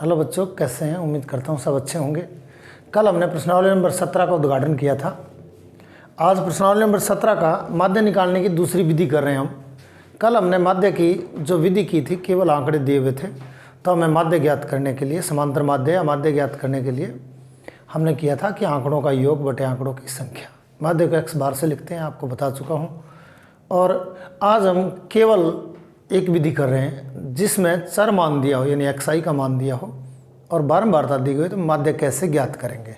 Hello बच्चों, कैसे हैं? उम्मीद करता हूँ सब अच्छे होंगे। कल हमने प्रश्नावली नंबर 17 का उद्घाटन किया था। आज प्रश्नावली नंबर 17 का माध्य निकालने की दूसरी विधि कर रहे हैं हम। कल हमने माध्य की जो विधि की थी, केवल आंकड़े दिए हुए थे, तो हमें माध्य ज्ञात करने के लिए, समांतर माध्य या माध्य ज्ञात करने के लिए हमने किया था कि आंकड़ों का योग बटे आंकड़ों की संख्या। माध्य को x बार से लिखते हैं, आपको बता चुका हूँ। और आज हम केवल एक विधि कर रहे हैं जिसमें चर मान दिया हो, यानी xi का मान दिया हो और बारंबारता दी गई, तो माध्य कैसे ज्ञात करेंगे,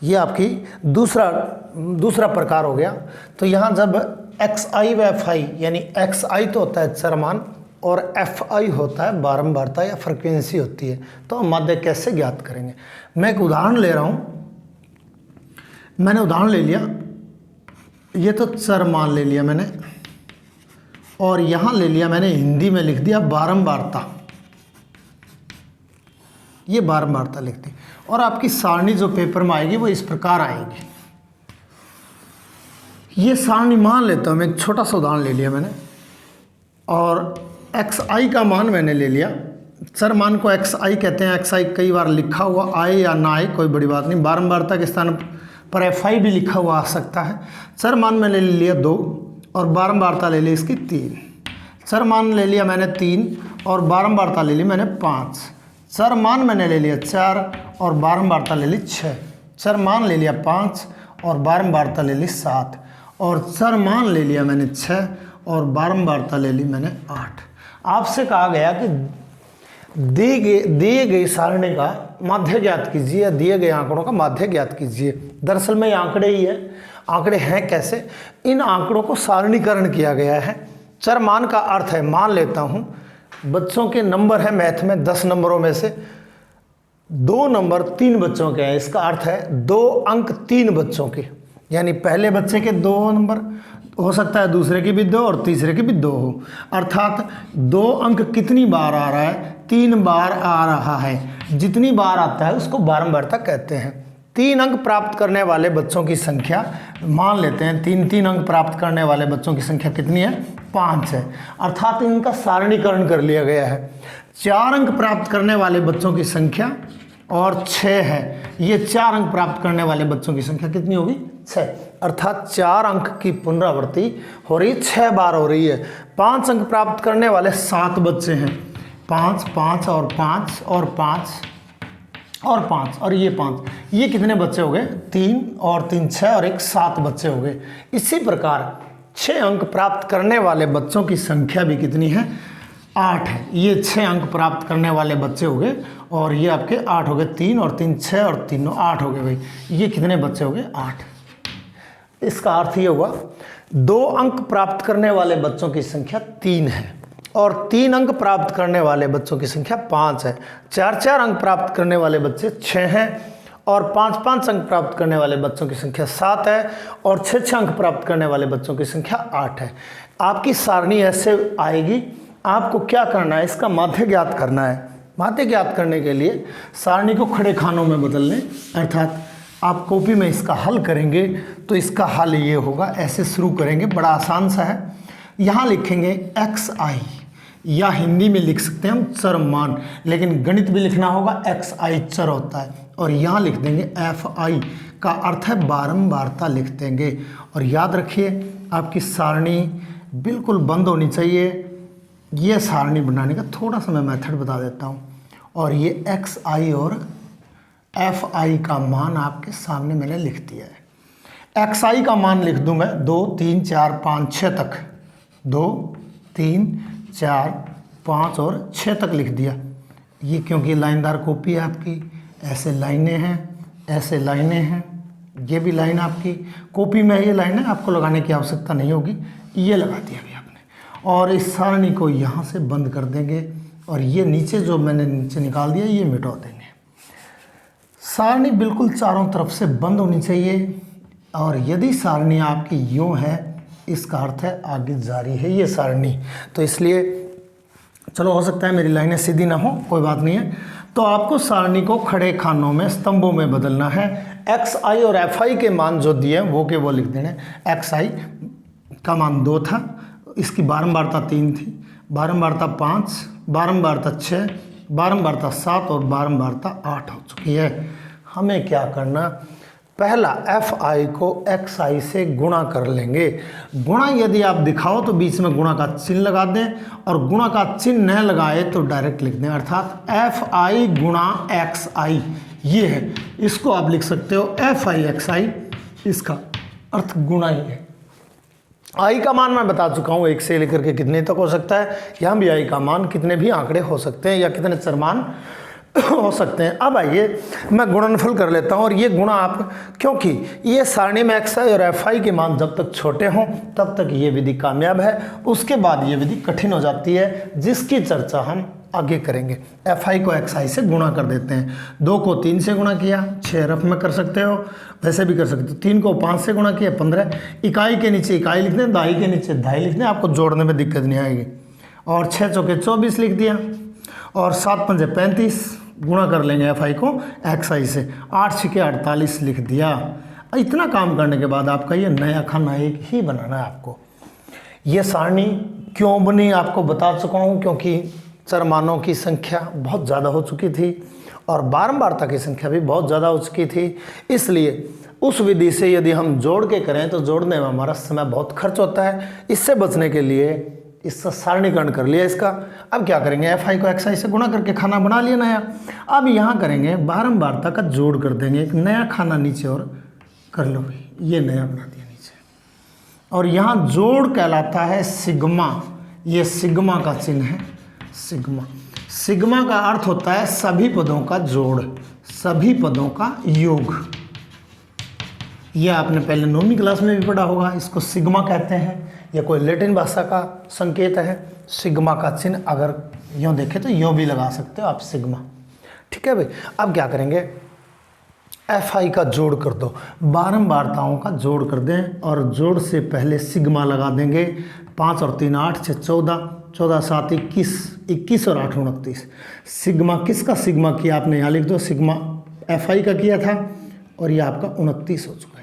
ये आपकी दूसरा प्रकार हो गया। तो यहाँ जब xi व fi, यानी xi तो होता है चर मान और fi होता है बारंबारता या फ्रिक्वेंसी होती है, तो हम माध्य कैसे ज्ञात करेंगे। मैं एक उदाहरण ले रहा हूँ। मैंने उदाहरण ले लिया, ये तो चर मान ले लिया मैंने, और यहाँ ले लिया मैंने, हिंदी में लिख दिया बारंबारता। ये बारंबारता लिख दी, और आपकी सारणी जो पेपर में आएगी वो इस प्रकार आएगी। ये सारणी मान लेता हूँ मैं, एक छोटा सा उदाहरण ले लिया मैंने, और xi का मान मैंने ले लिया। चर मान को xi कहते हैं। xi कई बार लिखा हुआ आए या ना आए कोई बड़ी बात नहीं, बारंबारता के स्थान पर fi भी लिखा हुआ आ सकता है। चर मान मैंने ले लिया 2 और बारंबारता ले ली इसकी 3। चर मान ले लिया मैंने 3 और बारंबारता ले ली मैंने 5। चर मान मैंने ले लिया 4 और बारंबारता ले ली 6। चर मान ले लिया 5 और बारंबारता ले ली 7। और चर मान ले लिया मैंने 6 और बारंबारता ले ली मैंने 8। आपसे कहा गया कि दिए गई सारणी का माध्य ज्ञात कीजिए या दिए गए आंकड़ों का माध्य ज्ञात कीजिए। दरअसल में ये आंकड़े ही है। आंकड़े हैं कैसे? इन आंकड़ों को सारणीकरण किया गया है। चर मान का अर्थ है, मान लेता हूँ बच्चों के नंबर है मैथ में 10 नंबरों में से 2 नंबर 3 बच्चों के हैं। इसका अर्थ है 2 अंक 3 बच्चों के, यानी पहले बच्चे के 2 नंबर हो सकता है, दूसरे की भी 2 और तीसरे की भी 2 हो। अर्थात 2 अंक कितनी बार आ रहा है? 3 बार आ रहा है। जितनी बार आता है उसको बारंबारता कहते हैं। 3 अंक प्राप्त करने वाले बच्चों की संख्या मान लेते हैं, 3 अंक प्राप्त करने वाले बच्चों की संख्या कितनी है? 5 है। अर्थात इनका सारणीकरण कर लिया गया है। 4 अंक प्राप्त करने वाले बच्चों की संख्या और 6 है। ये 4 अंक प्राप्त करने वाले बच्चों की संख्या कितनी होगी? 6। अर्थात 4 अंक की पुनरावृत्ति हो रही, 6 बार हो रही है। 5 अंक प्राप्त करने वाले 7 बच्चे हैं। 5 5 और 5 और 5 और 5 और ये 5, ये कितने बच्चे हो गए? 3 और 3 6 और 1 7 बच्चे हो गए। इसी प्रकार 6 अंक प्राप्त करने वाले बच्चों की संख्या भी कितनी है? 8 है। ये 6 अंक प्राप्त करने वाले बच्चे हो गए और ये आपके 8 हो गए। 3 और 3 6 और 3 8 हो गए भाई। ये कितने बच्चे हो गए? 8। इसका अर्थ ये हुआ 2 अंक प्राप्त करने वाले बच्चों की संख्या 3 है और 3 अंक प्राप्त करने वाले बच्चों की संख्या 5 है। 4 अंक प्राप्त करने वाले बच्चे 6 हैं और 5 अंक प्राप्त करने वाले बच्चों की संख्या 7 है और 6 अंक प्राप्त करने वाले बच्चों की संख्या 8 है। आपकी सारणी ऐसे आएगी। आपको क्या करना है? इसका माध्य ज्ञात करना है। माध्य ज्ञात करने के लिए सारणी को खड़े खानों में बदल लें, अर्थात आप कॉपी में इसका हल करेंगे तो इसका हल ये होगा। ऐसे शुरू करेंगे, बड़ा आसान सा है। यहाँ लिखेंगे xi, या हिंदी में लिख सकते हैं हम चर मान, लेकिन गणित भी लिखना होगा। xi चर होता है। और यहाँ लिख देंगे fi का अर्थ है बारंबारता लिख देंगे। और याद रखिए आपकी सारणी बिल्कुल बंद होनी चाहिए। ये सारणी बनाने का थोड़ा सा मैं मेथड बता देता हूँ। और ये xi और fi का मान आपके सामने मैंने लिख दिया है। xi का मान लिख दूँ मैं 2 3 4 5 6 तक, 2 3 4 5 और 6 तक लिख दिया। ये क्योंकि लाइनदार कॉपी है आपकी, ऐसे लाइनें हैं, ऐसे लाइनें हैं, ये भी लाइन आपकी कॉपी में ये लाइन है, आपको लगाने की आवश्यकता नहीं होगी। ये लगा दिया गया आपने। और इस सारणी को यहाँ से बंद कर देंगे और ये नीचे जो मैंने नीचे निकाल दिया ये मिटा देंगे। सारणी बिल्कुल चारों तरफ से बंद होनी चाहिए। और यदि सारणी आपकी यूँ है, इसका अर्थ है आगे जारी है ये सारणी। तो इसलिए चलो, हो सकता है मेरी लाइनें सीधी ना हो, कोई बात नहीं है। तो आपको सारणी को खड़े खानों में, स्तंभों में बदलना है। xi और fi के मान जो दिए वो के वो लिख देने। xi का मान 2 था, इसकी बारंबारता 3 थी, बारंबारता 5, बारंबारता 6 बारंबारता 7 और बारंबारता 8 हो चुकी है। हमें क्या करना, पहला fi को xi से गुणा कर लेंगे। गुणा यदि आप दिखाओ तो बीच में गुणा का चिन्ह लगा दें, और गुणा का चिन्ह न लगाए तो डायरेक्ट लिख दें, अर्थात fi गुणा xi ये है। इसको आप लिख सकते हो fi xi, इसका अर्थ गुणा ही है। आई का मान मैं बता चुका हूँ 1 से लेकर के कितने तक हो सकता है। यहाँ भी आई का मान कितने भी आंकड़े हो सकते हैं या कितने चरमान हो सकते हैं। अब आइए मैं गुणनफल कर लेता हूँ, और ये गुणा आप, क्योंकि ये सारणी में xi और fi के मान जब तक छोटे हों तब तक ये विधि कामयाब है, उसके बाद ये विधि कठिन हो जाती है, जिसकी चर्चा हम आगे करेंगे। fi को xi से गुणा कर देते हैं। 2 को 3 से गुणा किया 6 रफ में कर सकते हो, वैसे भी कर सकते हो। 3 को 5 से गुणा किया 15, इकाई के नीचे इकाई लिख दें, दहाई के नीचे दहाई लिख दें, आपको जोड़ने में दिक्कत नहीं आएगी। और 6 चौके 24 लिख दिया, और 7 पंजे 35, गुणा कर लेंगे fi को xi से, 8 छिके 48 लिख दिया। इतना काम करने के बाद आपका ये नया खाना एक ही बनाना है आपको। ये सारणी क्यों बनी आपको बता चुका हूँ, क्योंकि चरमानों की संख्या बहुत ज़्यादा हो चुकी थी और बारंबारता की संख्या भी बहुत ज़्यादा हो चुकी थी। इसलिए उस विधि से यदि हम जोड़ के करें तो जोड़ने में हमारा समय बहुत खर्च होता है। इससे बचने के लिए इसका सारणीकरण कर लिया इसका। अब क्या करेंगे, fi को xi से गुणा करके खाना बना लिया नया। अब यहाँ करेंगे बारंबारता का जोड़ कर देंगे, एक नया खाना नीचे और कर लो भाई, ये नया बना दिया नीचे। और यहाँ जोड़ कहलाता है सिग्मा, ये सिग्मा का चिन्ह है, सिग्मा। सिग्मा का अर्थ होता है सभी पदों का जोड़, सभी पदों का योग। यह आपने पहले 9वीं क्लास में भी पढ़ा होगा, इसको सिग्मा कहते हैं। यह कोई लैटिन भाषा का संकेत है। सिग्मा का चिन्ह अगर यूँ देखें तो यूँ भी लगा सकते हो आप, सिग्मा। ठीक है भाई। अब क्या करेंगे, fi का जोड़ कर दो, बारंबारताओं का जोड़ कर दें, और जोड़ से पहले सिग्मा लगा देंगे। 5 और 3 8, 6 14, 14 7 21, 21 और 8 29। सिग्मा किसका सिग्मा किया आपने, यहाँ लिख दो, सिग्मा fi का किया था, और ये आपका 29 हो चुका है।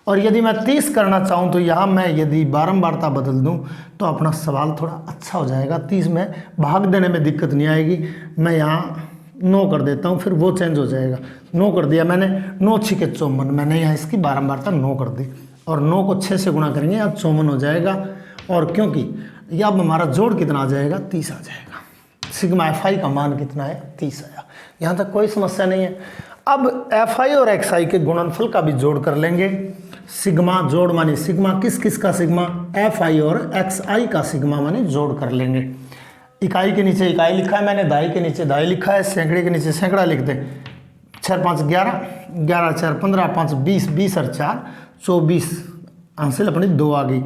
और यदि मैं 30 करना चाहूँ तो यहाँ मैं यदि बारंबारता बदल दूँ तो अपना सवाल थोड़ा अच्छा हो जाएगा। 30 में भाग देने में दिक्कत नहीं आएगी। मैं यहाँ 9 कर देता हूँ, फिर वो चेंज हो जाएगा। 9 कर दिया मैंने, 9 छिके 54, मैंने यहाँ इसकी बारंबारता 9 कर दी, और 9 को 6 से गुणा करेंगे, अब 54 हो जाएगा। और क्योंकि ये अब हमारा जोड़ कितना आ जाएगा, 30 आ जाएगा। सिग्मा fi का मान कितना है, 30 आया। यहाँ तक कोई समस्या नहीं है। अब fi और xi के गुणनफल का भी जोड़ कर लेंगे। सिग्मा जोड़ माने सिग्मा, किस किस का सिग्मा, fi और xi का सिग्मा माने जोड़ कर लेंगे। इकाई के नीचे इकाई लिखा है मैंने, दहाई के नीचे दहाई लिखा है, सैकड़े के नीचे सैकड़ा लिख दे। 6 5 11, 11 4 15, 5 20, 20 और 4 24, आंसर अपनी 2 आ गई।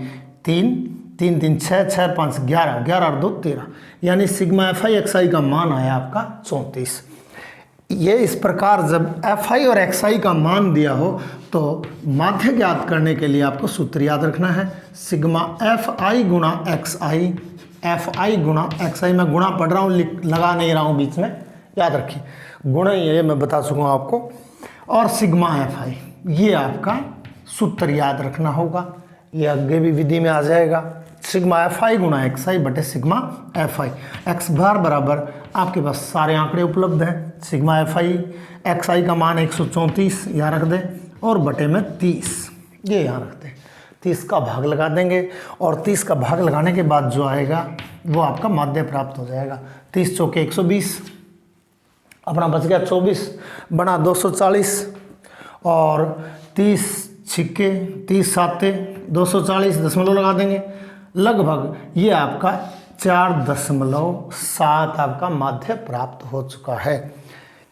3 3 3 6, 6 5 11, 11 और 2 13, यानी सिग्मा fi xi का मान आया आपका 34। ये इस प्रकार जब fi और xi का मान दिया हो तो माध्य ज्ञात करने के लिए आपको सूत्र याद रखना है, सिग्मा fi गुणा xi, fi गुणा xi। मैं गुणा पढ़ रहा हूँ, लगा नहीं रहा हूँ बीच में, याद रखिए गुणा ही है, मैं बता चुका हूँ आपको। और सिग्मा fi, ये आपका सूत्र याद रखना होगा, ये आगे भी विधि में आ जाएगा। सिग्मा fi गुणा xi बटे सिग्मा fi। x बार बराबर आपके पास सारे आंकड़े उपलब्ध हैं। सिग्मा fi xi का मान 134 यहाँ रख दें, और बटे में 30 ये यहाँ रख दें। 30 का भाग लगा देंगे, और 30 का भाग लगाने के बाद जो आएगा वो आपका माध्य प्राप्त हो जाएगा। 30 चौके 120, अपना बच गया 24 बना 240, और 30 छिक्के 30 साते 240, दशमलव लगा देंगे, लगभग ये आपका 4.7 आपका माध्य प्राप्त हो चुका है।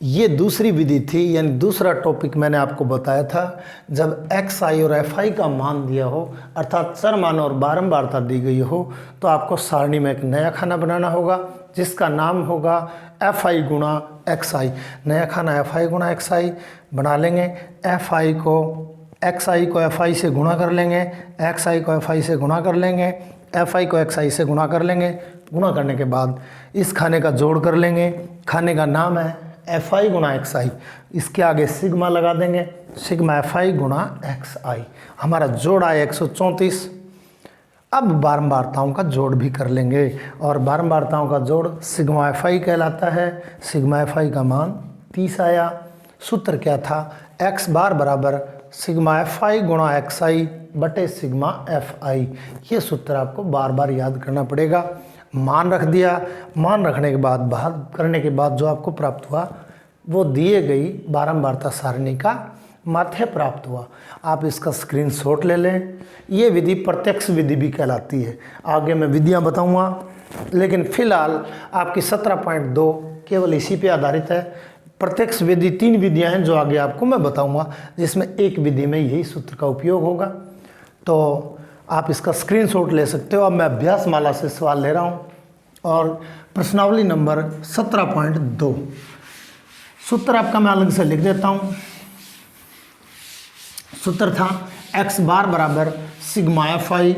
ये दूसरी विधि थी, यानी दूसरा टॉपिक मैंने आपको बताया था। जब xi और fi का मान दिया हो, अर्थात चरमान और बारंबारता दी गई हो, तो आपको सारणी में एक नया खाना बनाना होगा जिसका नाम होगा fi गुणा xi। नया खाना fi गुणा xi बना लेंगे। xi को fi से गुणा कर लेंगे, xi को fi से गुणा कर लेंगे, fi को xi से गुणा कर लेंगे। गुणा करने के बाद इस खाने का जोड़ कर लेंगे। खाने का नाम है fi गुणा xi, इसके आगे सिग्मा लगा देंगे, सिग्मा fi गुणा xi। हमारा जोड़ आया 134, अब बारंबारताओं का जोड़ भी कर लेंगे, और बारंबारताओं का जोड़ सिग्मा एफ आई कहलाता है। सिग्मा एफ आई का मान 30 आया। सूत्र क्या था, एक्स बार बराबर सिग्मा एफ आई गुणा एक्स आई बटे सिग्मा एफ आई। ये सूत्र आपको बार बार याद करना पड़ेगा। मान रख दिया, मान रखने के बाद भाग करने के बाद जो आपको प्राप्त हुआ वो दिए गई बारंबारता सारणी का माध्य प्राप्त हुआ। आप इसका स्क्रीनशॉट ले लें। ये विधि प्रत्यक्ष विधि भी कहलाती है। आगे मैं विधियां बताऊंगा, लेकिन फिलहाल आपकी 17.2 केवल इसी पे आधारित है। प्रत्यक्ष विधि 3 विधियां हैं जो आगे आपको मैं बताऊंगा, जिसमें एक विधि में यही सूत्र का उपयोग होगा। तो आप इसका स्क्रीनशॉट ले सकते हो। अब मैं अभ्यास माला से सवाल ले रहा हूँ, और प्रश्नावली नंबर 17.2 सूत्र आपका मैं अलग से लिख देता हूँ। सूत्र था एक्स बार बराबर सिग्मा एफ आई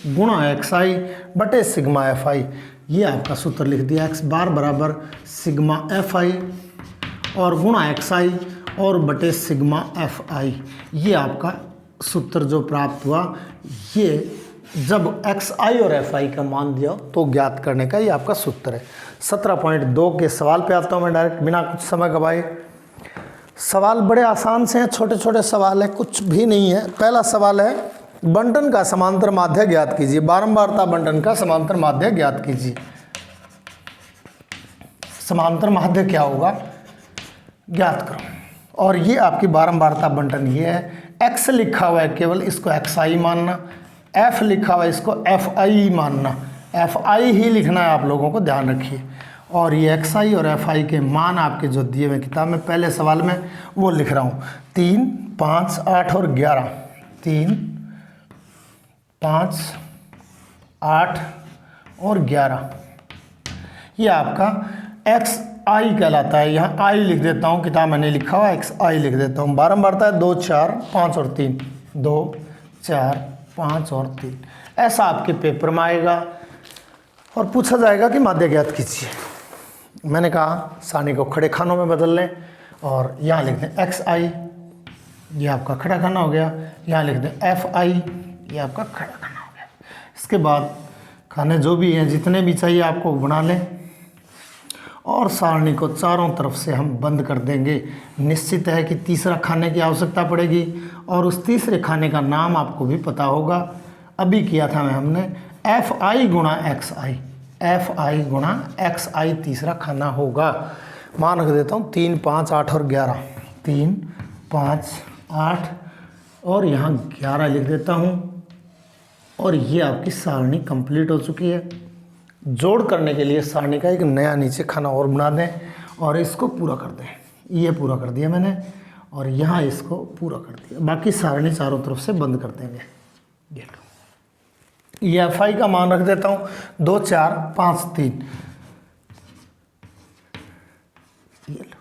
गुणा एक्स आई बटे सिग्मा एफ आई। ये आपका सूत्र लिख दिया, एक्स बार बराबर सिग्मा एफ आई और गुणा एक्स आई और बटे सिग्मा एफ आई। ये आपका सूत्र जो प्राप्त हुआ, ये जब एक्स आई और एफ आई का मान दिया तो ज्ञात करने का ये आपका सूत्र है। 17.2 के सवाल पे आता हूँ मैं डायरेक्ट, बिना कुछ समय गवाए। सवाल बड़े आसान से हैं, छोटे छोटे सवाल हैं, कुछ भी नहीं है। पहला सवाल है, बंटन का समांतर माध्य ज्ञात कीजिए। बारंबारता बंटन का समांतर माध्य ज्ञात कीजिए। समांतर माध्य क्या होगा, ज्ञात करो। और ये आपकी बारंबारता बंटन ये है। एक्स लिखा हुआ है केवल, इसको एक्स आई मानना। एफ लिखा हुआ है, इसको एफ आई मानना। एफ आई ही लिखना है, आप लोगों को ध्यान रखिए। और ये एक्स आई और एफ आई के मान आपके जो दिए हुए किताब में पहले सवाल में वो लिख रहा हूँ। 3, 5, 8 और 11। 3, 5, 8 और 11 ये आपका एक्स आई कहलाता है। यहाँ आई लिख देता हूँ, किताब मैंने लिखा हुआ एक्स आई लिख देता हूँ। बारंबारता है 2, 4, 5 और 3। 2, 4, 5 और 3 ऐसा आपके पेपर में आएगा और पूछा जाएगा कि माध्य ज्ञात कीजिए। मैंने कहा सारणी को खड़े खानों में बदल लें और यहाँ लिख दें एक्स आई, ये आपका खड़ा खाना हो गया। यहाँ लिख दें एफ आई, ये आपका खड़ा खाना हो गया। इसके बाद खाने जो भी हैं, जितने भी चाहिए आपको बना लें और सारणी को चारों तरफ से हम बंद कर देंगे। निश्चित है कि तीसरा खाने की आवश्यकता पड़ेगी और उस तीसरे खाने का नाम आपको भी पता होगा। अभी किया था हमने एफ आई गुणा एक्स आई। एफ आई गुणा एक्स आई तीसरा खाना होगा। मान रख देता हूँ 3, 5, 8 और 11। 3, 5, 8 और यहाँ 11 लिख देता हूँ। और ये आपकी सारणी कंप्लीट हो चुकी है। जोड़ करने के लिए सारणी का एक नया नीचे खाना और बना दें और इसको पूरा कर दें। ये पूरा कर दिया मैंने और यहाँ इसको पूरा कर दिया। बाकी सारणी चारों तरफ से बंद कर देंगे। ये एफ आई का मान रख देता हूँ 2, 4, 5, 3। ये लो,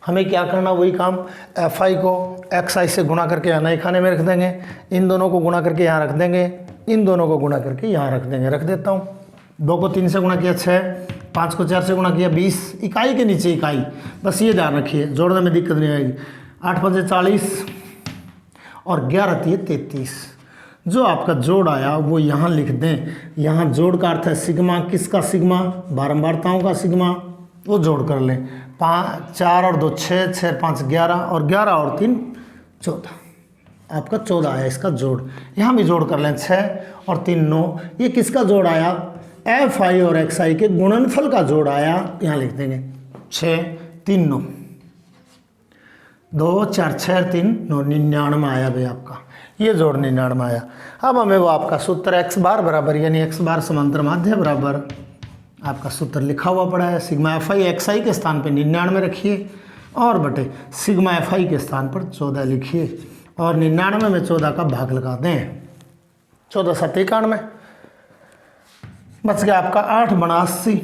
हमें क्या करना, वही काम। एफ आई को एक्स आई से गुणा करके यहाँ नए खाने में रख देंगे। इन दोनों को गुणा करके यहाँ रख देंगे। इन दोनों को गुणा करके यहाँ रख देंगे। रख देता हूँ। 2 को 3 से गुणा किया 6, 5 को 4 से गुणा किया 20। इकाई के नीचे इकाई, बस ये ध्यान रखिए, जोड़ने में दिक्कत नहीं आएगी। 8 × 5 = 40 और 11 × 3 = 33। जो आपका जोड़ आया वो यहाँ लिख दें। यहाँ जोड़ का अर्थ है सिग्मा। किसका सिग्मा? बारंबारताओं का सिग्मा। वो जोड़ कर लें। 4 और 2 6, 6, 5 11 और 11 और 3 14। आपका 14 आया इसका जोड़। यहाँ भी जोड़ कर लें। 6 और 3 9। ये किसका जोड़ आया? एफ आई और एक्स आई के गुणनफल का जोड़ आया। यहाँ लिख देंगे 6, 3 9। 2 4 6 3 9 99 आया भाई आपका। ये जोड़ 99 आया। अब हमें वो आपका सूत्र एक्स बार बराबर यानी एक्स बार समांतर माध्य बराबर आपका सूत्र लिखा हुआ पड़ा है। सिग्मा एफ आई एक्स आई के स्थान पे 99 रखिए और बटे सिग्मा एफ आई के स्थान पर 14 लिखिए और 99 में 14 का भाग लगा दें। 14 7 91 बच गया आपका 8 बना 80,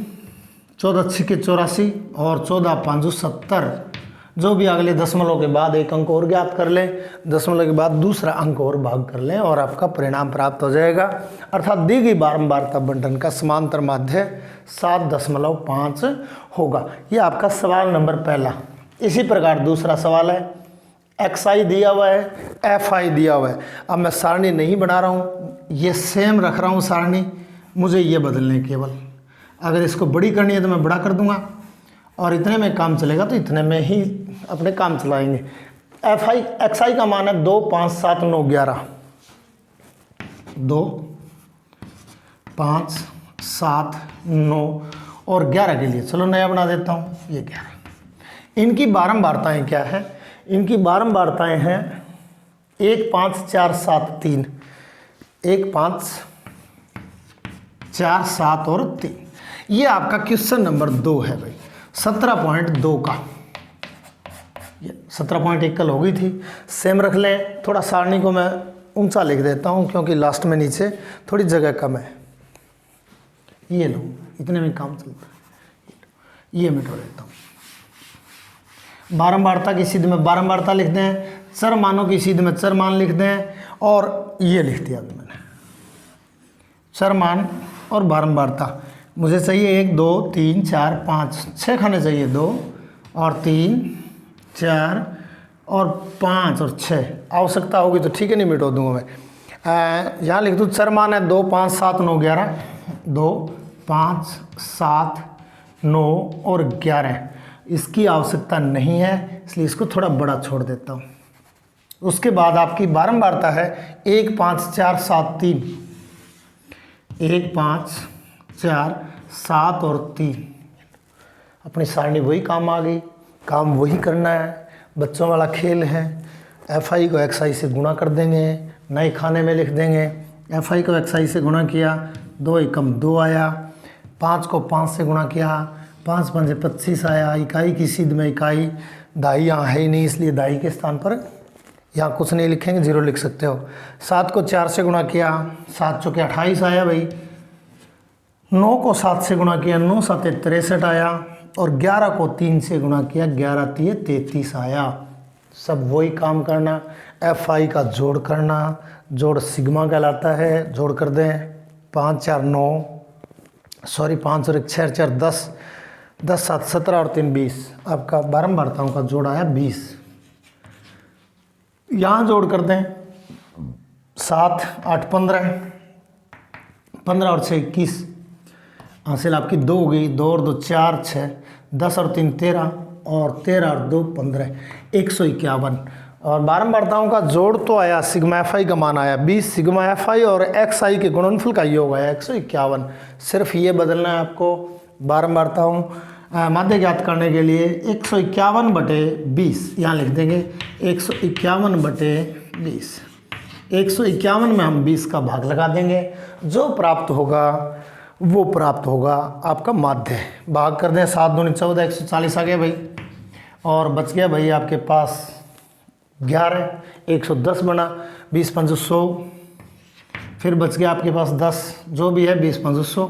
14 6 84 और 14 5 70। जो भी अगले दशमलव के बाद एक अंक और ज्ञात कर लें, दशमलव के बाद दूसरा अंक और भाग कर लें और आपका परिणाम प्राप्त हो जाएगा। अर्थात दी गई बारंबारता बंटन का समांतर माध्य 7.5 होगा। ये आपका सवाल नंबर पहला। इसी प्रकार दूसरा सवाल है XI दिया हुआ है, FI दिया हुआ है। अब मैं सारणी नहीं बना रहा हूँ, ये सेम रख रहा हूँ सारणी, मुझे ये बदलने हैं केवल। अगर इसको बड़ी करनी है तो मैं बड़ा कर दूंगा, और इतने में काम चलेगा तो इतने में ही अपने काम चलाएंगे। XI का मान है 2 5 7 9 11, 2 5 7 9 और 11 के लिए चलो नया बना देता हूँ, ये 11। इनकी बारंबारताएं क्या है? इनकी बारंबारताएं हैं 1 5 4 7 3, 1 5 4 7 और 3। ये आपका क्वेश्चन नंबर 2 है भाई, 17.2 का। ये 17.1 कल हो गई थी, सेम रख लें। थोड़ा सारणी को मैं ऊंचा लिख देता हूँ क्योंकि लास्ट में नीचे थोड़ी जगह कम है। ये लो, इतने में काम चलता है, ये मिटा देता हूँ। बारंबारता की सीध में बारंबारता लिख दें, चर मानों की सीध में चर मान लिख दें, और ये लिख दिया मैंने चर मान और बारंबारता। मुझे चाहिए 1 2 3 4 5 6 खाने चाहिए, 2 और 3 4 और 5 और 6। आवश्यकता होगी तो ठीक है, नहीं मिटो दूंगा मैं। यहाँ लिख दूँ चर मान है 2 5 7 9 11, 2 5 7 9 और 11। इसकी आवश्यकता नहीं है, इसलिए इसको थोड़ा बड़ा छोड़ देता हूँ। उसके बाद आपकी बारंबारता है 1 5 4 7 3, 1 5 4 7 और 3। अपनी सारणी वही काम आ गई, काम वही करना है, बच्चों वाला खेल है। FI को XI से गुणा कर देंगे, नए खाने में लिख देंगे। FI को XI से गुणा किया, 2 एकम 2 आया, 5 को 5 से गुणा किया, 5 5 25 आया। इकाई की सीध में इकाई, दाई यहाँ है ही नहीं, इसलिए दाई के स्थान पर यहाँ कुछ नहीं लिखेंगे, 0 लिख सकते हो। 7 को 4 से गुणा किया, 7 चौके 28 आया भाई। 9 को 7 से गुणा किया, 9 7 63 आया, और 11 को 3 से गुणा किया, 11 3 33 आया। सब वही काम करना, FI का जोड़ करना, जोड़ सिग्मा कहलाता है। जोड़ कर दें, 5 4 9, सॉरी 5 और 1 6 4 10, 10 7 17 और 3 20। आपका बारंबारताओं का जोड़ आया 20। यहाँ जोड़ कर दें, 7 8 15, 15 और 6 21। हासिल आपकी 2 हो गई, 2 और 2 4 6, 10 और 3 13, और 13 और 2 15, 151। और बारंबारताओं का जोड़ तो आया, सिग्मा FI का मान आया 20, सिग्मा FI और XI के गुणनफल का योग आया 151। सिर्फ ये बदलना है आपको। बारंबारताओं माध्य ज्ञात करने के लिए 151/20 यहाँ लिख देंगे, 151/20। 151 में हम 20 का भाग लगा देंगे, जो प्राप्त होगा वो प्राप्त होगा आपका माध्य। भाग कर दें, 7 दूनी 14, 140 आ गया भाई, और बच गया भाई आपके पास 11, 110 बना, 20 5 100, फिर बच गया आपके पास 10, जो भी है 20 5 100,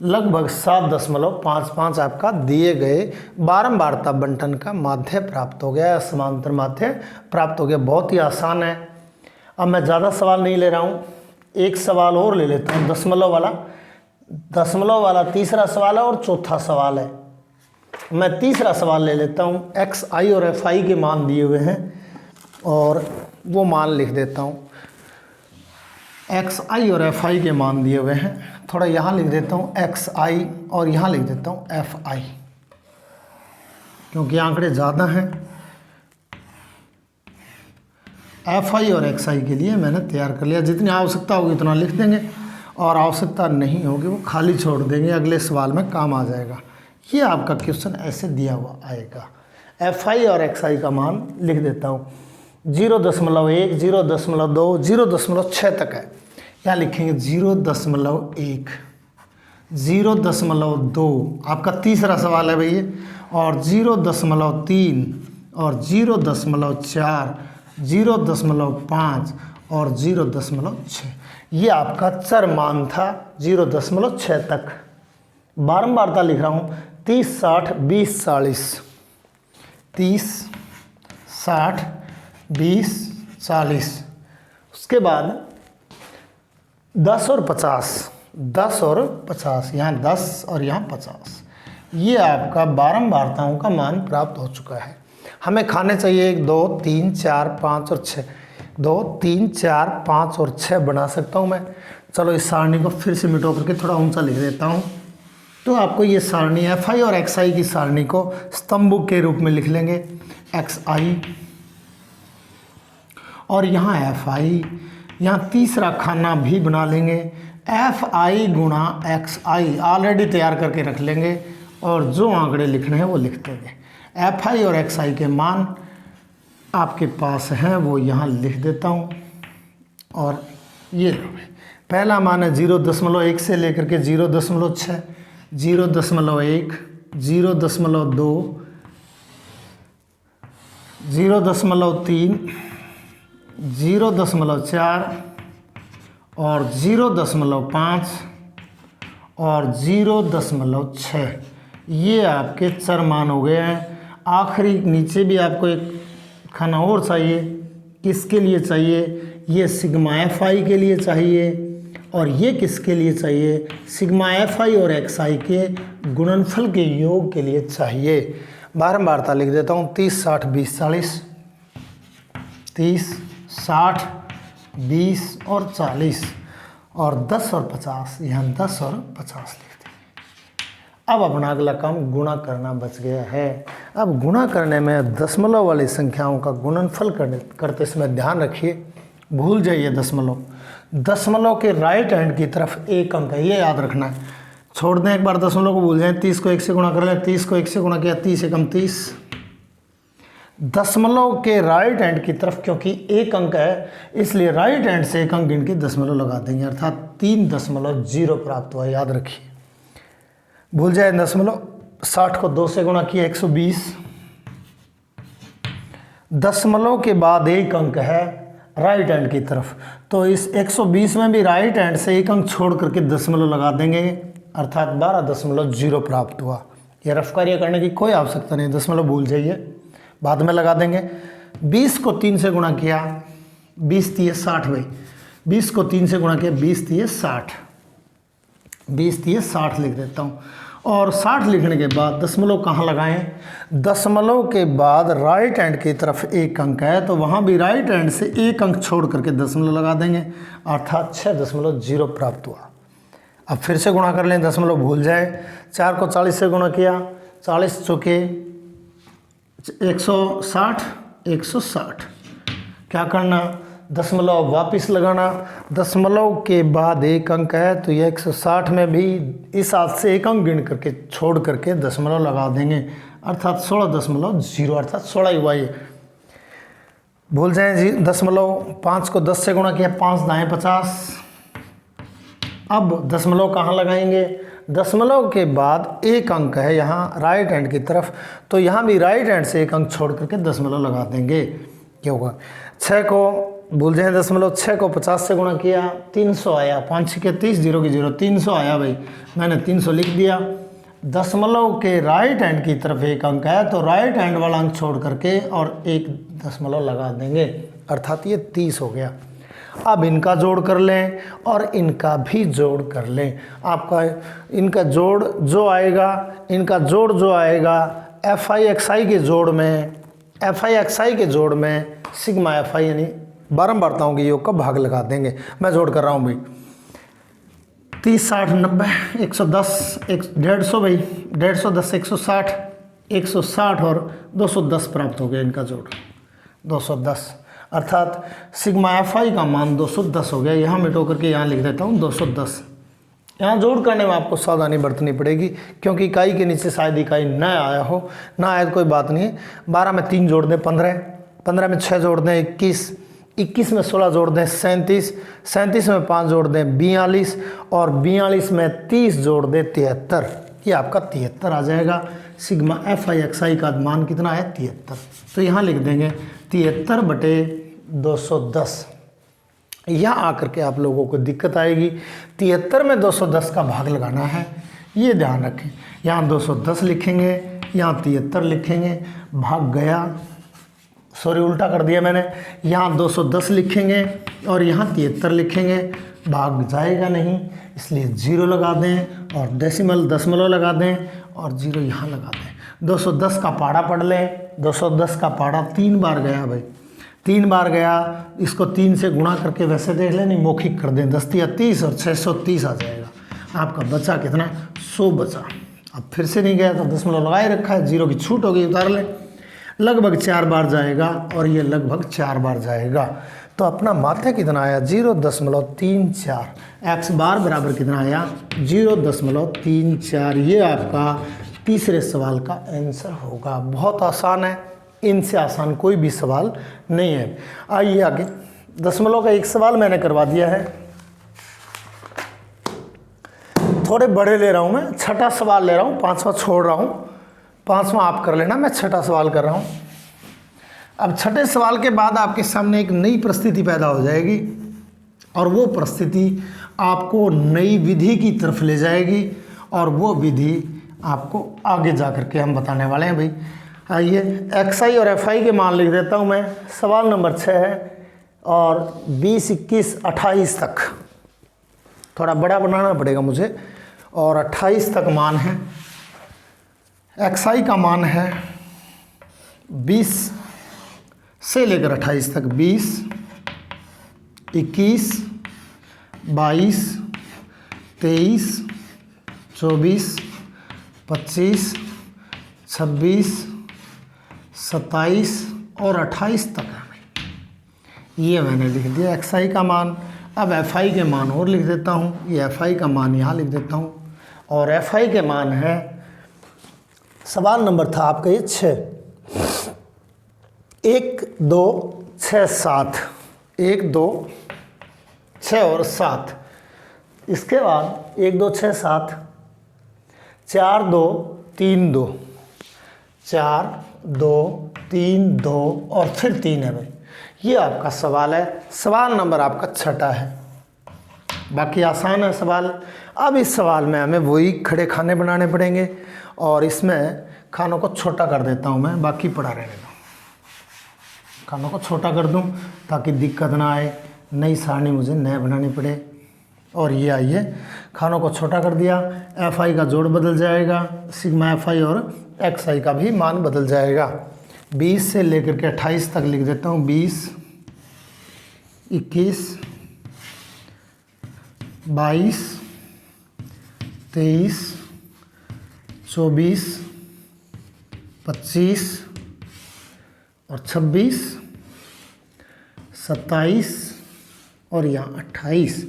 लगभग 7.55 आपका दिए गए बारंबारता बंटन का माध्य प्राप्त हो गया, समांतर माध्य प्राप्त हो गया। बहुत ही आसान है। अब मैं ज़्यादा सवाल नहीं ले रहा हूँ, एक सवाल और ले लेता हूँ, दशमलव वाला तीसरा सवाल है और चौथा सवाल है। मैं तीसरा सवाल ले लेता हूँ। XI और FI के मान दिए हुए हैं और वो मान लिख देता हूँ। XI और FI के मान दिए हुए हैं, थोड़ा यहाँ लिख देता हूँ XI और यहाँ लिख देता हूँ FI, क्योंकि आंकड़े ज़्यादा हैं। FI और XI के लिए मैंने तैयार कर लिया। जितनी आवश्यकता होगी उतना लिख देंगे, और आवश्यकता नहीं होगी वो खाली छोड़ देंगे, अगले सवाल में काम आ जाएगा। ये आपका क्वेश्चन ऐसे दिया हुआ आएगा। FI और XI का मान लिख देता हूँ, 0.1, 0.2, 0.6 तक है। यहाँ लिखेंगे 0.1, 0.2 आपका तीसरा सवाल है भैया, और 0.3 और 0.4, 0.5 और 0.6। ये आपका चर मान था 0.6 तक। बारंबारता लिख रहा हूँ 30 60 20 40, 30 60 20 40। उसके बाद 10 और 50, 10 और 50, यहाँ 10 और यहाँ 50। ये आपका बारंबारताओं का मान प्राप्त हो चुका है। हमें खाने चाहिए 1 2 3 4 5 और 6, 2 3 4 5 और 6 बना सकता हूँ मैं। चलो इस सारणी को फिर से मिटो करके थोड़ा ऊंचा लिख देता हूँ। तो आपको ये सारणी FI और XI की सारणी को स्तंभों के रूप में लिख लेंगे, XI और यहाँ FI, यहाँ तीसरा खाना भी बना लेंगे FI गुणा XI, ऑलरेडी तैयार करके रख लेंगे और जो आंकड़े लिखने हैं वो लिख देंगे। FI और XI के मान आपके पास हैं वो यहाँ लिख देता हूँ। और ये लो, पहला मान है 0.1 से लेकर के 0.6, 0.1, 0.2, 0.3, 0.4 और 0.5 और 0.6, ये आपके चर मान हो गए हैं। आखिरी नीचे भी आपको एक खाना और चाहिए, किसके लिए चाहिए, ये सिग्मा FI के लिए चाहिए और ये किसके लिए चाहिए, सिग्मा FI और XI के गुणनफल के योग के लिए चाहिए। बारंबारता लिख देता हूँ 30 60 20 40, 30 60 20 और 40 और 10 और 50, यहाँ 10 और 50 लिख दें। अब अपना अगला काम गुणा करना बच गया है। अब गुणा करने में दशमलव वाली संख्याओं का गुणनफल करते समय ध्यान रखिए, भूल जाइए दशमलव। दशमलव के राइट हैंड की तरफ एक अंक है, ये याद रखना है। छोड़ दें एक बार दशमलव को, भूल जाएं। 30 को 1 से गुणा कर लें, 30 को 1 से गुणा किया, 30 एकम 30। दशमलव के राइट हैंड की तरफ क्योंकि एक अंक है इसलिए राइट हैंड से एक अंक गिन के दशमलव लगा देंगे, अर्थात 3.0 प्राप्त हुआ, याद रखिए। भूल जाए दशमलव। 60 को 2 से गुणा किया 120। दशमलव के बाद एक अंक है राइट हैंड की तरफ, तो इस 120 में भी राइट हैंड से एक अंक छोड़ करके दशमलव लगा देंगे, अर्थात 12.0 प्राप्त हुआ। यह रफ कार्य करने की कोई आवश्यकता नहीं, दशमलव भूल जाइए, बाद में लगा देंगे। 20 को 3 से गुणा किया, 20 3 60 भाई, 20 को 3 से गुणा किया, 20 3 60, 20 3 60 लिख देता हूँ। और 60 लिखने के बाद दशमलव कहाँ लगाएं, दशमलव के बाद राइट हैंड की तरफ एक अंक है तो वहाँ भी राइट हैंड से एक अंक छोड़ करके दशमलव लगा देंगे, अर्थात 6.0 प्राप्त हुआ। अब फिर से गुणा कर लें, दशमलव भूल जाए। 4 को 40 से गुणा किया, 40 चौके 160, 160। क्या करना, दशमलव वापस लगाना। दशमलव के बाद एक अंक है तो ये 160 में भी इस हाथ से एक अंक गिन करके छोड़ करके दशमलव लगा देंगे, अर्थात 16.0, अर्थात 16 ही हुआ ये। भूल जाएं जी दशमलव। 5 को 10 से गुणा किया, 5 दाएँ 50। अब दशमलव कहाँ लगाएंगे, दशमलव के बाद एक अंक है यहाँ राइट हैंड की तरफ, तो यहाँ भी राइट हैंड से एक अंक छोड़ करके दशमलव लगा देंगे। क्या होगा, 6 को भूल जाएं दशमलव। 6 को 50 से गुणा किया, 300 आया, 5 6 30, 0 की 0, 300 आया भाई, मैंने 300 लिख दिया। दशमलव के राइट हैंड की तरफ एक अंक है तो राइट हैंड वाला अंक छोड़ करके और एक दशमलव लगा देंगे, अर्थात ये 30 हो गया। अब इनका जोड़ कर लें और इनका भी जोड़ कर लें। आपका इनका जोड़ जो आएगा, इनका जोड़ जो आएगा FI XI के जोड़ में, FI XI के जोड़ में सिग्मा FI यानी बारंबारताओं के योग का भाग लगा देंगे। मैं जोड़ कर रहा हूँ भाई, 30 60 90, 110, 150 भाई, 150 160, 160 और 210 प्राप्त हो गया इनका जोड़, 210, अर्थात सिग्मा FI का मान 210 हो गया। यहाँ मिटो करके यहाँ लिख देता हूँ 210। यहाँ जोड़ करने में आपको सावधानी बरतनी पड़ेगी क्योंकि इकाई के नीचे शायद इकाई न आया हो, ना आया तो कोई बात नहीं है। 12 में 3 जोड़ दें 15, 15 में 6 जोड़ दें 21, 21 में 16 जोड़ दें 37, 37 में 5 जोड़ दें 42 और 42 में 30 जोड़ दें 73। ये आपका 73 आ जाएगा। सिग्मा FI XI का मान कितना है, 73। तो यहाँ लिख देंगे 73/210। यहाँ आकर के आप लोगों को दिक्कत आएगी, 73 में 210 का भाग लगाना है, ये ध्यान रखें। यहाँ 210 लिखेंगे, यहाँ 73 लिखेंगे, भाग गया, सॉरी उल्टा कर दिया मैंने। यहाँ 210 लिखेंगे और यहाँ 73 लिखेंगे, भाग जाएगा नहीं, इसलिए 0 लगा दें और दशमलव लगा दें और 0 यहाँ लगा दें। 210 का पाड़ा पढ़ लें, 210 का पहाड़ा 3 बार गया भाई, 3 बार गया। इसको 3 से गुणा करके वैसे देख लें, नहीं मौखिक कर दें, 10 तिया 30 और 630 आ जाएगा। आपका बचा कितना, 100 बचा। अब फिर से नहीं गया तो दशमलव लगाए रखा है, 0 की छूट होगी, उतार लें। लगभग 4 बार जाएगा और ये लगभग 4 बार जाएगा। तो अपना माध्य कितना आया, 0.34। एक्स बार बराबर कितना आया, 0.34। ये आपका तीसरे सवाल का आंसर होगा। बहुत आसान है, इनसे आसान कोई भी सवाल नहीं है। आइए आगे, दशमलव का एक सवाल मैंने करवा दिया है, थोड़े बड़े ले रहा हूँ मैं, छठा सवाल ले रहा हूँ, 5वां छोड़ रहा हूँ, 5वां आप कर लेना, मैं छठा सवाल कर रहा हूँ। अब छठे सवाल के बाद आपके सामने एक नई परिस्थिति पैदा हो जाएगी और वो परिस्थिति आपको नई विधि की तरफ ले जाएगी और वो विधि आपको आगे जा कर के हम बताने वाले हैं भाई। आइए, XI और FI के मान लिख देता हूँ मैं। सवाल नंबर 6 है और 20, 21, 28 तक, थोड़ा बड़ा बनाना पड़ेगा मुझे, और 28 तक मान है। XI का मान है 20 से लेकर 28 तक, 20, 21, 22, 23, 24, 25, 26, 27 और 28 तक है। ये मैंने लिख दिया XI का मान। अब FI के मान और लिख देता हूँ, ये FI का मान यहाँ लिख देता हूँ और FI के मान है, सवाल नंबर था आपका ये 6, 1, 2, 6, 7, 1, 2, 6 और 7। इसके बाद 1, 2, 6, 7, 4, 2, 3, 2, 4, 2, 3, 2 और फिर 3 है भाई। ये आपका सवाल है, सवाल नंबर आपका छठा है। बाकी आसान है सवाल। अब इस सवाल में हमें वही खड़े खाने बनाने पड़ेंगे और इसमें खानों को छोटा कर देता हूँ मैं, बाकी पड़ा रहने दो। खानों को छोटा कर दूँ ताकि दिक्कत ना आए, नई सारणी मुझे नए बनानी पड़े। और ये आइए, खानों को छोटा कर दिया, FI का जोड़ बदल जाएगा, सिग्मा FI और XI का भी मान बदल जाएगा। 20 से लेकर के 28 तक लिख देता हूँ, 20, 21, 22, 23, 24, 25 और 26, 27 और यहाँ 28।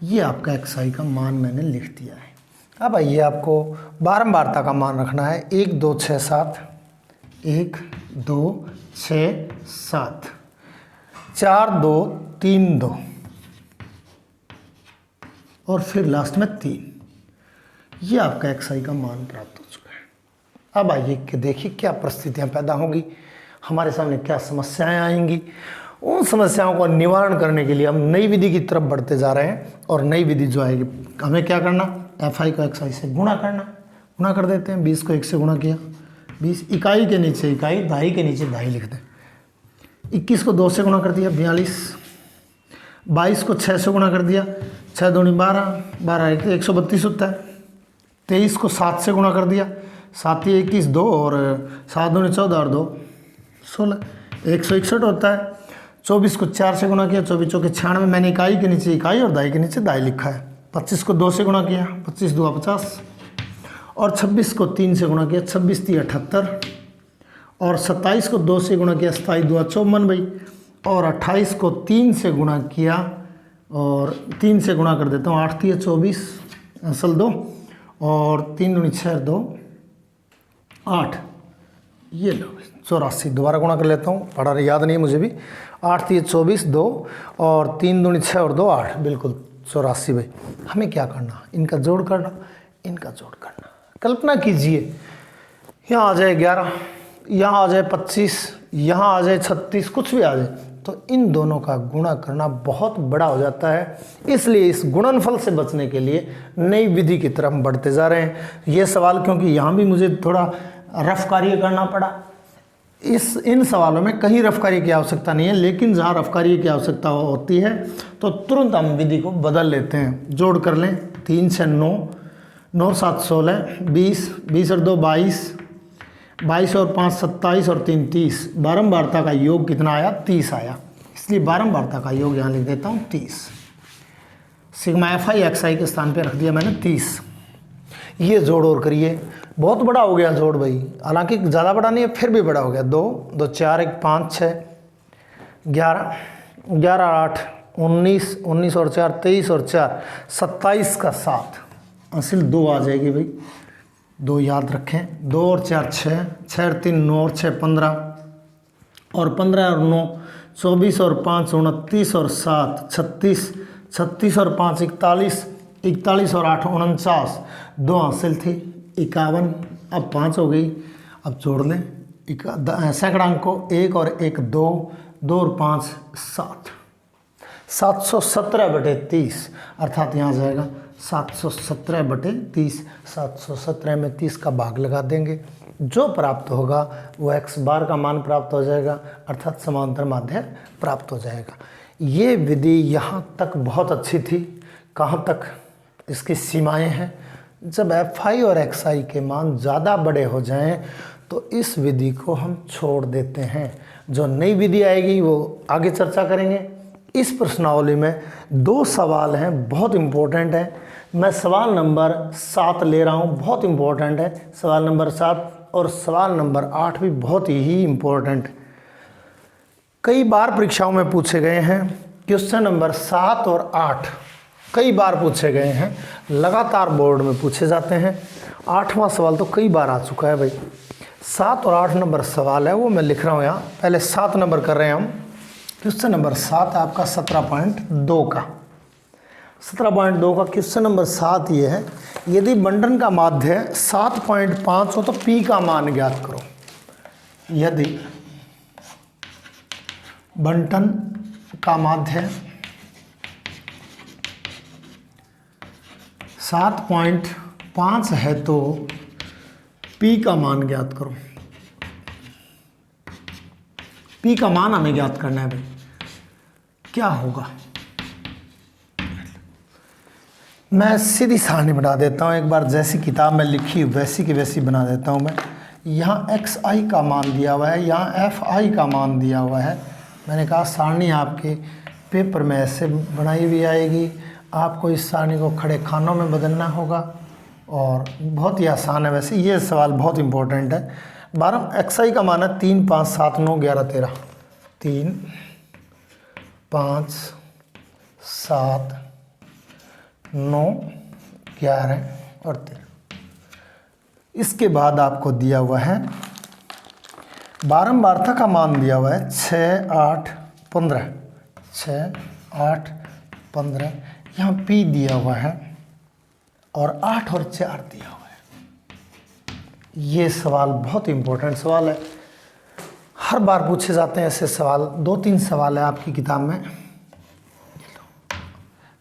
ये आपका XI का मान मैंने लिख दिया है। अब आइए, आपको बारंबारता का मान रखना है। 1, 2, 6, 7, 1, 2, 6, 7, 4, 2, 3, 2 और फिर लास्ट में 3। ये आपका XI का मान प्राप्त हो चुका है। अब आइए कि देखिए क्या परिस्थितियां पैदा होंगी, हमारे सामने क्या समस्याएं आएंगी। उन समस्याओं को निवारण करने के लिए हम नई विधि की तरफ बढ़ते जा रहे हैं और नई विधि जो आएगी, हमें क्या करना, FI को XI से गुणा करना। गुणा कर देते हैं, 20 को 1 से गुणा किया, 20, इकाई के नीचे इकाई, दहाई के नीचे दहाई लिख दें। 21 को 2 से गुणा कर दिया, 42, 22 को 6 से गुणा कर दिया, 6 दूनी 12, 12 132 होता है। 23 को 7 से गुणा कर दिया, 7 ही 21, 2 और 7 दूनी 14 और 2 16, 161 होता है। 24 को 4 से गुणा किया, 24 चौके 96, मैंने इकाई के नीचे इकाई और दहाई के नीचे दहाई लिखा है। 25 को 2 से गुणा किया, 25 2 50 और 26 को 3 से गुणा किया, 26 3 78 और 27 को 2 से गुणा किया, 27 2 54 भाई, और 28 को 3 से गुणा किया और 3 से गुणा कर देता हूँ, 8 3 24 असल 2 और 3 दूनी 6 2 8, ये लो 84। दोबारा गुणा कर लेता हूँ, पढ़ा याद नहीं है मुझे भी। 8 3 24 2 और 3 दूनी 6 और 2 8, बिल्कुल 84 भाई। हमें क्या करना, इनका जोड़ करना, इनका जोड़ करना। कल्पना कीजिए, यहाँ आ जाए 11, यहाँ आ जाए 25, यहाँ आ जाए 36, कुछ भी आ जाए, तो इन दोनों का गुणा करना बहुत बड़ा हो जाता है। इसलिए इस गुणनफल से बचने के लिए नई विधि की तरफ बढ़ते जा रहे हैं। ये सवाल क्योंकि यहाँ भी मुझे थोड़ा रफ कार्य करना पड़ा, इन सवालों में कहीं रफ कार्य की आवश्यकता नहीं है, लेकिन जहाँ रफ कार्य की आवश्यकता होती है तो तुरंत हम विधि को बदल लेते हैं। जोड़ कर लें, 3 6 9, 9 7 16, 20, 20 और 2 22, 22 और 5 27 और 3 30, बारंबारता का योग कितना आया? 30 आया। इसलिए बारंबारता का योग यहाँ लिख देता हूँ 30। सिग्मा एफ आई एक्स आई के स्थान पे रख दिया मैंने 30। ये जोड़ और करिए, बहुत बड़ा हो गया जोड़ भाई, हालांकि ज़्यादा बड़ा नहीं है फिर भी बड़ा हो गया। 2 2 4 1 5 6 11 11 8 19 19 और 4 23 और 4 27 का 7, असल 2 आ जाएगी भाई, 2 याद रखें। 2 और 4 6 6 और 3 9 और 6 15 और 15 और 9 24 और 5 29 और 7 36 36 और 5 41 41 और 8 49, 2 हासिल थी 51, अब 5 हो गई। अब जोड़ लें सैकड़ांक को, 1 और 1 2 2 और 5 7 717/30, अर्थात यहाँ जाएगा 717/30। 717 में 30 का भाग लगा देंगे, जो प्राप्त होगा वो x बार का मान प्राप्त हो जाएगा, अर्थात समांतर माध्य प्राप्त हो जाएगा। ये विधि यहाँ तक बहुत अच्छी थी। कहाँ तक इसकी सीमाएं हैं? जब fi और xi के मान ज़्यादा बड़े हो जाएं तो इस विधि को हम छोड़ देते हैं। जो नई विधि आएगी वो आगे चर्चा करेंगे। इस प्रश्नावली में 2 सवाल हैं, बहुत इम्पोर्टेंट है। मैं सवाल नंबर 7 ले रहा हूँ, बहुत इम्पोर्टेंट है सवाल नंबर 7, और सवाल नंबर 8 भी बहुत ही इम्पोर्टेंट। कई बार परीक्षाओं में पूछे गए हैं। क्वेश्चन नंबर 7 और 8 कई बार पूछे गए हैं, लगातार बोर्ड में पूछे जाते हैं। 8वां सवाल तो कई बार आ चुका है भाई। 7 और 8 नंबर सवाल है वो मैं लिख रहा हूँ यहाँ। पहले 7 नंबर कर रहे हैं हम। क्वेश्चन नंबर 7 है आपका 17.2 का। 17.2 का क्वेश्चन नंबर 7 ये है, यदि बंटन का माध्य 7.5 हो तो पी का मान ज्ञात करो। यदि बंटन का माध्य 7.5 है तो पी का मान ज्ञात करो। पी का मान हमें ज्ञात करना है भाई। क्या होगा? मैं सीधी सारणी बना देता हूँ एक बार, जैसी किताब में लिखी वैसी की वैसी बना देता हूँ मैं। यहाँ एक्स आई का मान दिया हुआ है, यहाँ एफ आई का मान दिया हुआ है। मैंने कहा सारणी आपके पेपर में ऐसे बनाई हुई आएगी, आपको इस सारणी को खड़े खानों में बदलना होगा और बहुत ही आसान है। वैसे ये सवाल बहुत इंपॉर्टेंट है। 12 एक्स आई का मान है 3 5 7 9 11 13। 3 5 7 9 11 और 13। इसके बाद आपको दिया हुआ है बारंबारता का मान दिया हुआ है 6 8 15। 6 8 15, यहाँ पी दिया हुआ है और 8 और 4 दिया हुआ है। ये सवाल बहुत इंपॉर्टेंट सवाल है, हर बार पूछे जाते हैं ऐसे सवाल। 2-3 सवाल है आपकी किताब में,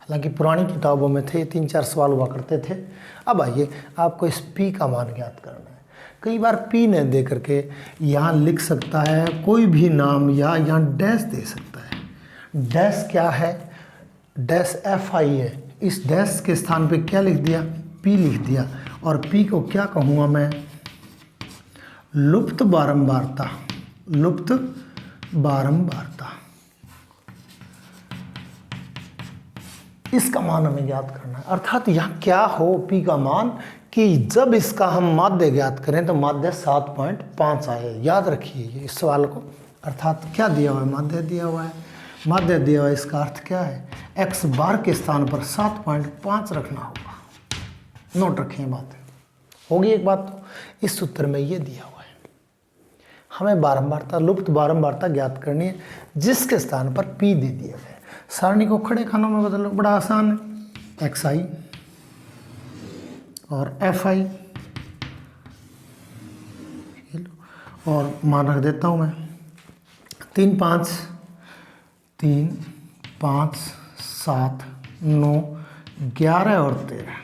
हालांकि पुरानी किताबों में थे 3-4 सवाल हुआ करते थे। अब आइए आपको इस पी का मान ज्ञात करना है। कई बार पी ने दे करके यहाँ लिख सकता है कोई भी नाम, या यहाँ डैश दे सकता है। डैश क्या है? डैश एफ आई है। इस डैश के स्थान पे क्या लिख दिया? पी लिख दिया। और पी को क्या कहूँगा मैं? लुप्त बारंबारता। लुप्त बारंबारता, इसका मान हमें ज्ञात करना है। अर्थात यहाँ क्या हो पी का मान कि जब इसका हम माध्य ज्ञात करें तो माध्य 7.5 आए। याद रखिए इस सवाल को। अर्थात क्या दिया हुआ है? माध्य दिया हुआ है। माध्य दिया हुआ है, इसका अर्थ क्या है? एक्स बार के स्थान पर 7.5 रखना होगा। नोट रखें बात, होगी एक बात। तो इस सूत्र में ये दिया हुआ है, हमें बारंबारता, लुप्त बारंबारता ज्ञात करनी है, जिसके स्थान पर पी दे दिया गया। सारणी को खड़े खानों में बदलो, बड़ा आसान है। एक्स आई और एफ आई, और मान रख देता हूँ मैं 3 5 3 5 7 9 11 और 13।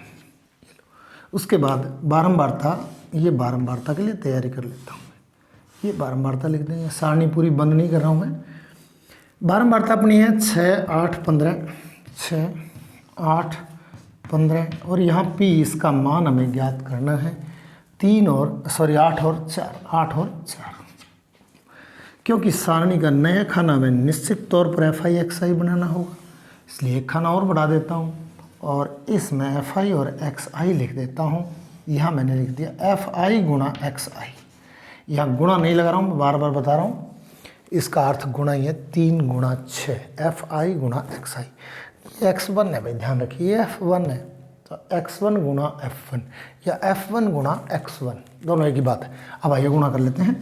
उसके बाद बारंबारता, ये बारंबारता के लिए तैयारी कर लेता हूँ। ये बारंबारता लिख देंगे, सारणी पूरी बंद नहीं कर रहा हूँ मैं। बारंबारता अपनी है 6 8 15। 6 8 15 और यहाँ पी, इसका मान हमें ज्ञात करना है 3 और सॉरी 8 और 4, 8 और 4। क्योंकि सारणी का नया खाना में निश्चित तौर पर एफ आई एक्स आई बनाना होगा, इसलिए एक खाना और बढ़ा देता हूँ और इसमें एफ आई और एक्स आई लिख देता हूँ। यहाँ मैंने लिख दिया एफ आई गुणा एक्स आई। यहाँ गुणा नहीं लगा रहा हूँ, बार बार बता रहा हूँ, इसका अर्थ गुणा ही है। 3 गुणा 6 एफ आई गुणा एक्स आई। x1 है भाई, ध्यान रखिए f1 है, तो x1 गुणा f1 या f1 गुणा x1 दोनों एक ही बात है। अब आइए गुणा कर लेते हैं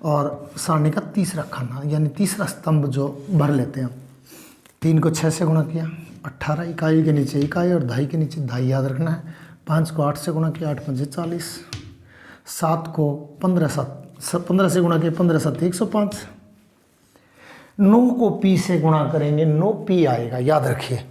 और सारणी का तीसरा खाना यानी तीसरा स्तंभ जो भर लेते हैं। 3 को 6 से गुणा किया 18, इकाई के नीचे इकाई और दहाई के नीचे दहाई याद रखना है। 5 को 8 से गुणा किया 8 पंजे 40, 7 को 15 से गुणा किया 15 7 105, 9 को p से गुणा करेंगे 9p आएगा। याद रखिए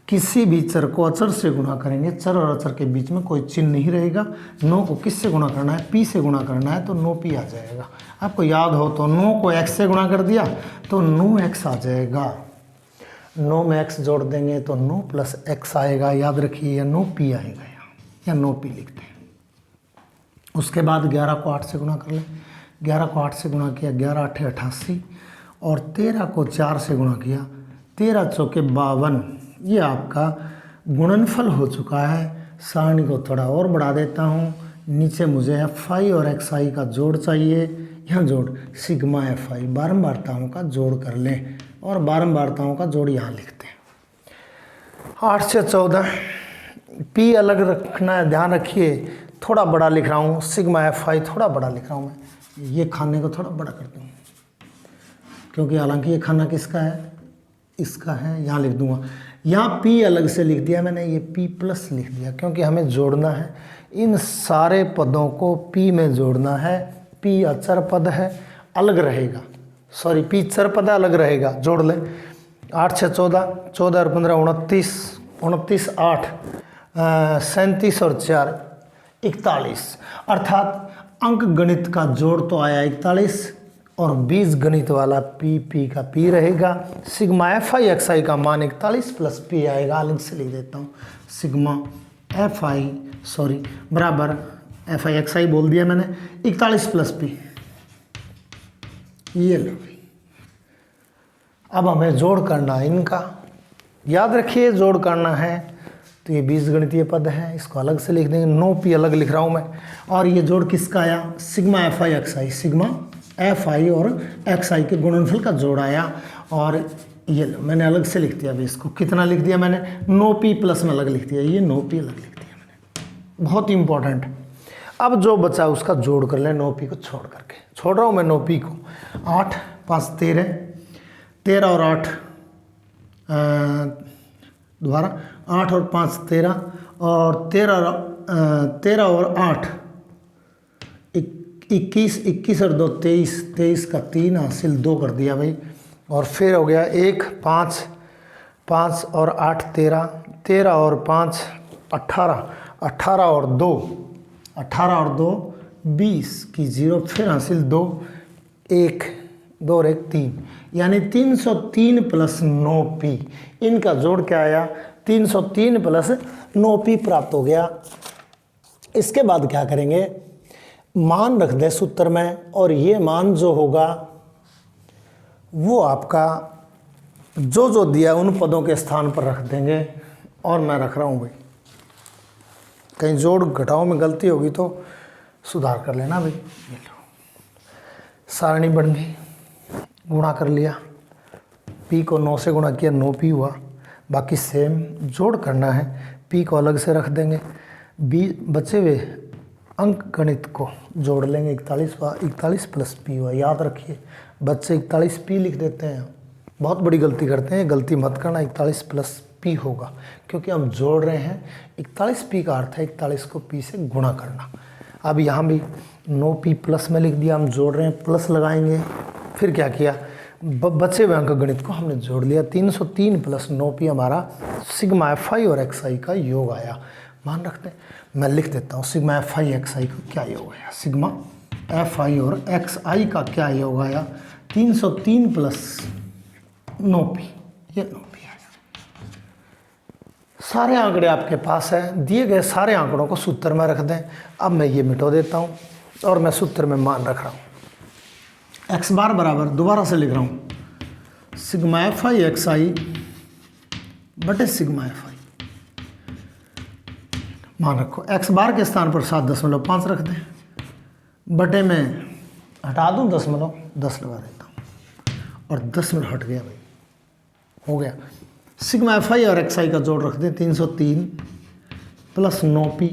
किसी भी चर को अचर से गुणा करेंगे, चर और अचर के बीच में कोई चिन्ह नहीं रहेगा। 9 को किस से गुणा करना है, p से गुणा करना है, तो 9p आ जाएगा। आपको याद हो तो 9 को x से गुणा कर दिया तो 9x आ जाएगा। 9 में x जोड़ देंगे तो 9 प्लस x आएगा। याद रखिए या 9p आएगा या 9p लिखते हैं। उसके बाद 11 को 8 से गुणा कर लें। 11 को 8 से गुणा किया 11 8 88 और 13 को 4 से गुणा किया 13 चौके 52। ये आपका गुणनफल हो चुका है। सारणी को थोड़ा और बढ़ा देता हूँ। नीचे मुझे एफ आई और एक्स आई का जोड़ चाहिए। यहाँ जोड़ सिग्मा एफ आई, बारंबारताओं का जोड़ कर लें और बारंबारताओं का जोड़ यहाँ लिखते हैं। 8 से 14 पी अलग रखना है, ध्यान रखिए। थोड़ा बड़ा लिख रहा हूँ, सिग्मा एफ आई थोड़ा बड़ा लिख रहा हूँ मैं। ये खाने को थोड़ा बड़ा कर दूँ क्योंकि हालांकि ये खाना किसका है, इसका है। यहाँ लिख दूंगा। यहाँ p अलग से लिख दिया मैंने, ये p प्लस लिख दिया क्योंकि हमें जोड़ना है। इन सारे पदों को p में जोड़ना है। p अचर पद है, अलग रहेगा, सॉरी p चर पद है, अलग रहेगा, जोड़ लें। 8 से 14, 14 और 15 29, 29 8 37 और 4 41। अर्थात अंक गणित का जोड़ तो आया 41 और बीज गणित वाला p का p रहेगा। सिग्मा एफ आई एक्स आई का मान 41 प्लस p आएगा। अलग से लिख देता हूँ, सिग्मा एफ आई बराबर एफ आई एक्स आई बोल दिया मैंने, 41 प्लस p। ये लो। अब हमें जोड़ करना है इनका। याद रखिए जोड़ करना है तो ये बीज गणितीय पद है, इसको अलग से लिख देंगे। 9p अलग लिख रहा हूँ मैं। और ये जोड़ किसका आया, sigma F I x I, sigma F I और एक्स आई के गुणनफल का जोड़ आया। और ये मैंने अलग से लिख दिया। अभी इसको कितना लिख दिया मैंने, 9p प्लस में अलग लिख दिया, ये 9p अलग लिख दिया मैंने, बहुत ही इंपॉर्टेंट। अब जो बचा उसका जोड़ कर लें 9p को छोड़ करके। छोड़ रहा हूँ मैं 9p को। 8 5 13, 13 और 8 दोबारा 8 और 5 13 और 13 और 8 21, 21 और 2 23, 23 का 3 हासिल 2 कर दिया भाई। और फिर हो गया 1 5, 5 और 8 13, 13 और 5 18, 18 और 2 20 की 0, फिर हासिल 2 1 2 और 1 3, यानी 303 प्लस 9p। इनका जोड़ क्या आया, 303 प्लस 9p प्राप्त हो गया। इसके बाद क्या करेंगे, मान रख दें सूत्र में और ये मान जो होगा वो आपका जो दिया उन पदों के स्थान पर रख देंगे। और मैं रख रहा हूँ भाई, कहीं जोड़ घटाओ में गलती होगी तो सुधार कर लेना भाई। ये लो, सारणी बन गई, गुणा कर लिया। p को 9 से गुणा किया 9p हुआ। बाकी सेम जोड़ करना है, p को अलग से रख देंगे, बचे हुए अंक गणित को जोड़ लेंगे। 41 प्लस p हुआ। याद रखिए बच्चे 41p लिख देते हैं, बहुत बड़ी गलती करते हैं, गलती मत करना। 41 प्लस p होगा क्योंकि हम जोड़ रहे हैं। 41p का अर्थ है 41 को p से गुणा करना। अब यहाँ भी 9p प्लस में लिख दिया, हम जोड़ रहे हैं, प्लस लगाएंगे। फिर क्या किया, बचे हुए अंक गणित को हमने जोड़ लिया। 303 प्लस 9p हमारा सिग्मा एफ आई और एक्स आई का योग आया। मान रखते हैं, मैं लिख देता हूँ सिग्मा एफ आई एक्स आई का क्या योग आया। सिग्मा एफ आई और एक्स आई का क्या योग आया, 303 प्लस 9p, ये 9p आया। सारे आंकड़े आपके पास है, दिए गए सारे आंकड़ों को सूत्र में रख दें। अब मैं ये मिटो देता हूँ और मैं सूत्र में मान रख रहा हूँ। एक्स बार बराबर, दोबारा से लिख रहा हूँ, सिग्मा एफ आई एक्स आई बटे सिग्मा एफ आई। मान रखो एक्स बार के स्थान पर 7.5 रख दें, बटे में हटा दूँ 10 लगा देता हूँ और 10 हट गया भाई, हो गया। सिग्मा एफ आई और एक्स आई का जोड़ रख दें 303 प्लस 9p,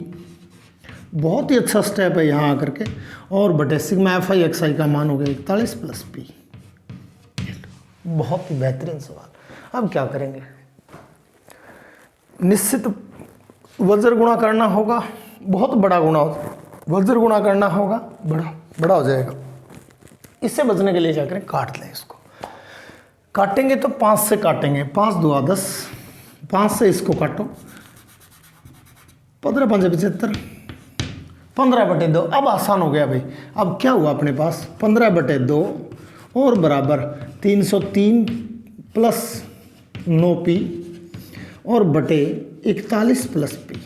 बहुत ही अच्छा स्टेप है यहाँ आकर के, और बटे सिग्मा एफ आई एक्स आई का मान हो गया 41 प्लस p। बहुत ही बेहतरीन सवाल। अब क्या करेंगे, निश्चित वज्र गुणा करना होगा, बहुत बड़ा गुणा वज्र गुणा करना होगा, बड़ा हो जाएगा। इससे बचने के लिए क्या करें, काट लें इसको। काटेंगे तो 5 से काटेंगे, 5 दूआ 10, 5 से इसको काटो, 15 5 75, 15/2। अब आसान हो गया भाई। अब क्या हुआ अपने पास, 15/2 और बराबर 303 प्लस 9p और बटे 41 प्लस p।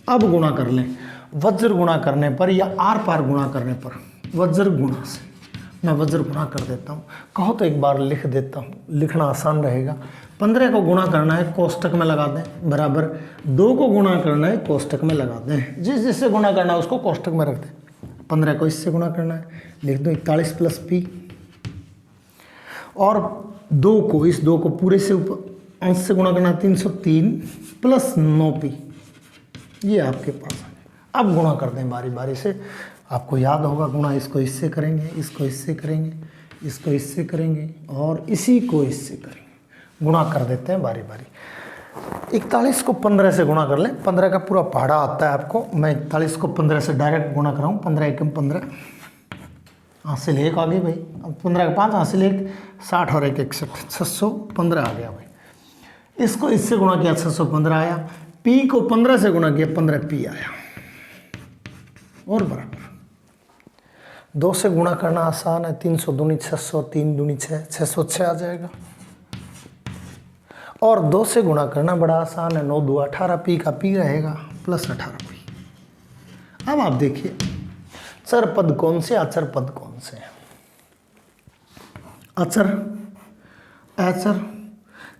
अब गुणा कर लें, वज्र गुणा करने पर या आर पार गुणा करने पर, वज्र गुणा से मैं वज्र गुणा कर देता हूँ। कहो तो एक बार लिख देता हूँ, लिखना आसान रहेगा। 15 को गुणा करना है कोष्टक में लगा दें, बराबर 2 को गुणा करना है कोष्टक में लगा दें, जिससे गुणा करना है उसको कोष्टक में रख दें। 15 को इससे गुणा करना है, लिख दो 41 प्लस p, और 2 को, इस 2 को पूरे से ऊपर अंश से गुणा करना है 303 प्लस 9p। ये आपके पास है। अब गुणा कर दें बारी बारी से, आपको याद होगा गुणा इसको इससे करेंगे, इसको इससे करेंगे, इसको इससे करेंगे और इसी को इससे करेंगे। गुणा कर देते हैं बारी बारी। 41 को 15 से गुणा कर लें, 15 का पूरा पहाड़ा आता है आपको। मैं 41 को 15 से डायरेक्ट गुणा कराऊँ, 15 एकम 15, हासिल 1 आ गई भाई। अब 15 का 5 हासिल 1, 60 और 1 61, 615 आ गया भाई। इसको इससे गुणा किया 615 आया, p को 15 से गुणा किया 15p आया, और बराबर 2 से गुणा करना आसान है, 300 दूनी 600, 3 दूनी 6, 606 आ जाएगा। और 2 से गुणा करना बड़ा आसान है, 9 2 18, p का p रहेगा प्लस 18p। अब आप देखिए चर पद कौन से, अचर पद कौन से हैं। अचर, अचर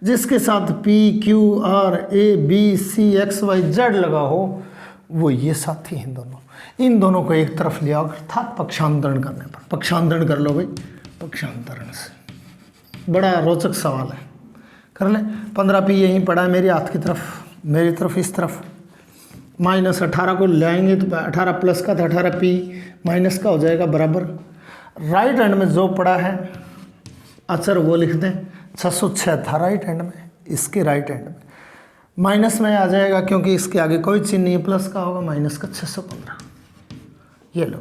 जिसके साथ p q r a b c x y z लगा हो वो ये साथी हैं दोनों। इन दोनों को एक तरफ लिया अर्थात पक्षांतरण करने पर, पक्षांतरण कर लो भाई, पक्षांतरण से। बड़ा रोचक सवाल है, कर लें। 15p यहीं पड़ा है मेरे हाथ की तरफ, मेरी तरफ इस तरफ, माइनस 18 को लाएंगे तो 18 प्लस का था, 18p माइनस का हो जाएगा, बराबर राइट हैंड में जो पड़ा है अचर वो लिख दें। 606 था राइट हैंड में, इसके राइट हैंड में माइनस में आ जाएगा क्योंकि इसके आगे कोई चिन्ह नहीं है, प्लस का होगा, माइनस का 615। ये लो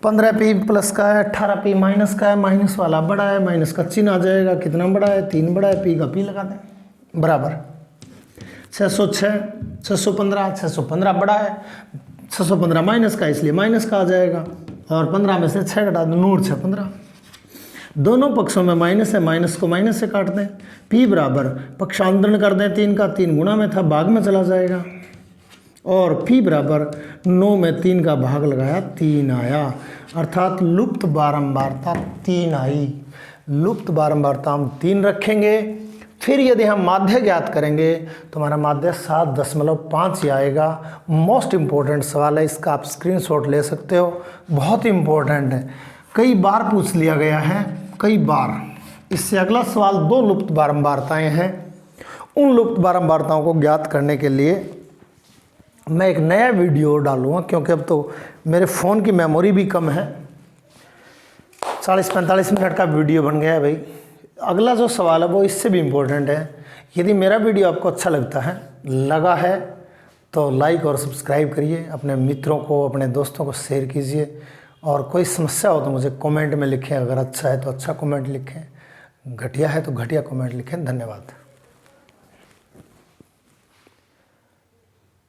15p प्लस का है, 18p माइनस का है, माइनस वाला बड़ा है, माइनस का चिन्ह आ जाएगा। कितना बड़ा है, 3 बड़ा है, p का p लगा दें, बराबर 606 615, 615 बड़ा है, 615 माइनस का इसलिए माइनस का आ जाएगा, और 15 में से 6 घटा दो, 9 6 15। दोनों पक्षों में माइनस है, माइनस को माइनस से काट दें। p बराबर पक्षांतरण कर दें, 3 का 3 गुणा में था, भाग में चला जाएगा, और p बराबर 9 में 3 का भाग लगाया, 3 आया, अर्थात लुप्त बारंबारता 3 आई। लुप्त बारंबारता हम 3 रखेंगे। फिर यदि हम माध्य ज्ञात करेंगे तो हमारा माध्य 7.5 ही आएगा। मोस्ट इम्पोर्टेंट सवाल है, इसका आप स्क्रीनशॉट ले सकते हो, बहुत ही इम्पोर्टेंट है, कई बार पूछ लिया गया है, कई बार। इससे अगला सवाल 2 लुप्त बारंबारताएं हैं। उन लुप्त बारंबारताओं को ज्ञात करने के लिए मैं एक नया वीडियो डालूंगा, क्योंकि अब तो मेरे फ़ोन की मेमोरी भी कम है। 40-45 मिनट का वीडियो बन गया है भाई। अगला जो सवाल है वो इससे भी इम्पोर्टेंट है। यदि मेरा वीडियो आपको अच्छा लगा है तो लाइक और सब्सक्राइब करिए, अपने मित्रों को, अपने दोस्तों को शेयर कीजिए, और कोई समस्या हो तो मुझे कमेंट में लिखें। अगर अच्छा है तो अच्छा कमेंट लिखें, घटिया है तो घटिया कमेंट लिखें। धन्यवाद।